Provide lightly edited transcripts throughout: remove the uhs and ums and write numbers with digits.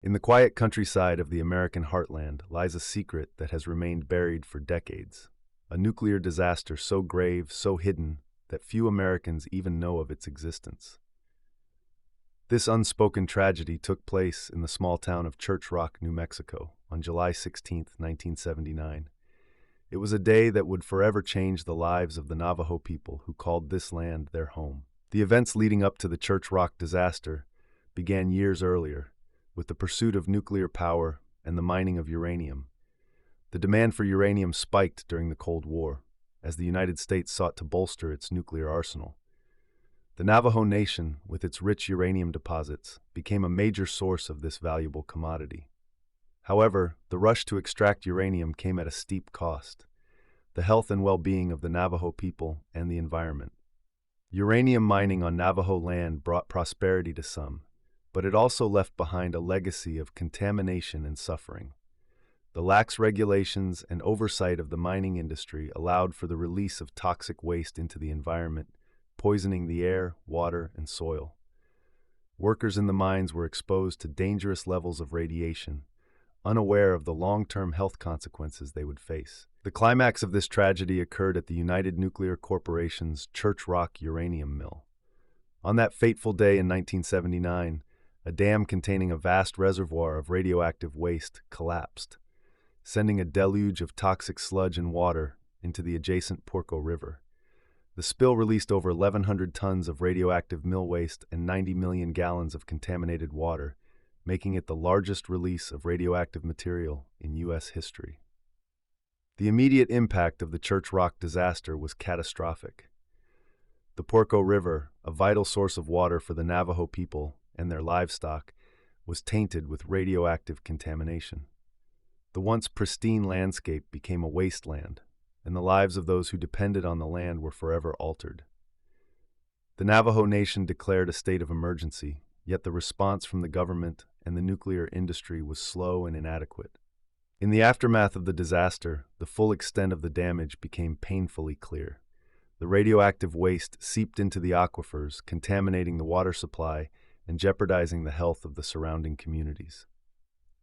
In the quiet countryside of the American heartland lies a secret that has remained buried for decades. A nuclear disaster so grave, so hidden, that few Americans even know of its existence. This unspoken tragedy took place in the small town of Church Rock, New Mexico, on July 16, 1979. It was a day that would forever change the lives of the Navajo people who called this land their home. The events leading up to the Church Rock disaster began years earlier, with the pursuit of nuclear power and the mining of uranium. The demand for uranium spiked during the Cold War, as the United States sought to bolster its nuclear arsenal. The Navajo Nation, with its rich uranium deposits, became a major source of this valuable commodity. However, the rush to extract uranium came at a steep cost: the health and well-being of the Navajo people and the environment. Uranium mining on Navajo land brought prosperity to some, but it also left behind a legacy of contamination and suffering. The lax regulations and oversight of the mining industry allowed for the release of toxic waste into the environment, poisoning the air, water, and soil. Workers in the mines were exposed to dangerous levels of radiation, unaware of the long-term health consequences they would face. The climax of this tragedy occurred at the United Nuclear Corporation's Church Rock uranium mill. On that fateful day in 1979, a dam containing a vast reservoir of radioactive waste collapsed, sending a deluge of toxic sludge and water into the adjacent Porco River. The spill released over 1,100 tons of radioactive mill waste and 90 million gallons of contaminated water, making it the largest release of radioactive material in U.S. history. The immediate impact of the Church Rock disaster was catastrophic. The Porco River, a vital source of water for the Navajo people and their livestock, was tainted with radioactive contamination. The once pristine landscape became a wasteland, and the lives of those who depended on the land were forever altered. The Navajo Nation declared a state of emergency, yet the response from the government and the nuclear industry was slow and inadequate. In the aftermath of the disaster, the full extent of the damage became painfully clear. The radioactive waste seeped into the aquifers, contaminating the water supply and jeopardizing the health of the surrounding communities.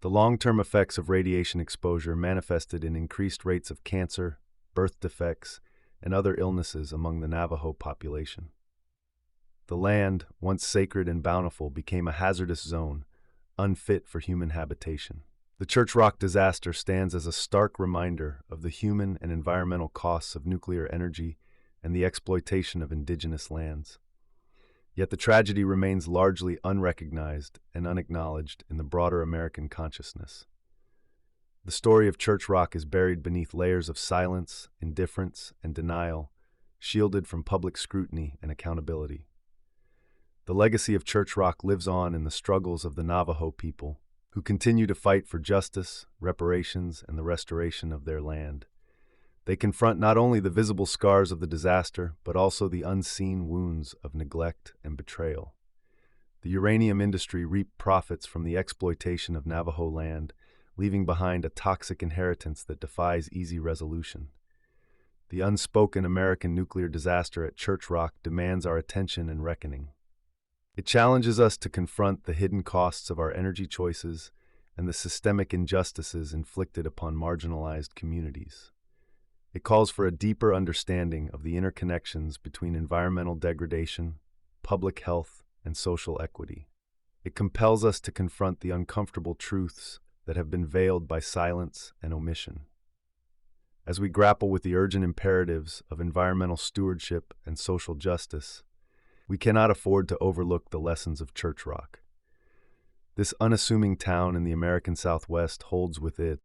The long-term effects of radiation exposure manifested in increased rates of cancer, birth defects, and other illnesses among the Navajo population. The land, once sacred and bountiful, became a hazardous zone, unfit for human habitation. The Church Rock disaster stands as a stark reminder of the human and environmental costs of nuclear energy and the exploitation of indigenous lands. Yet the tragedy remains largely unrecognized and unacknowledged in the broader American consciousness. The story of Church Rock is buried beneath layers of silence, indifference, and denial, shielded from public scrutiny and accountability. The legacy of Church Rock lives on in the struggles of the Navajo people, who continue to fight for justice, reparations, and the restoration of their land. They confront not only the visible scars of the disaster, but also the unseen wounds of neglect and betrayal. The uranium industry reaped profits from the exploitation of Navajo land, leaving behind a toxic inheritance that defies easy resolution. The unspoken American nuclear disaster at Church Rock demands our attention and reckoning. It challenges us to confront the hidden costs of our energy choices and the systemic injustices inflicted upon marginalized communities. It calls for a deeper understanding of the interconnections between environmental degradation, public health, and social equity. It compels us to confront the uncomfortable truths that have been veiled by silence and omission. As we grapple with the urgent imperatives of environmental stewardship and social justice, we cannot afford to overlook the lessons of Church Rock. This unassuming town in the American Southwest holds with it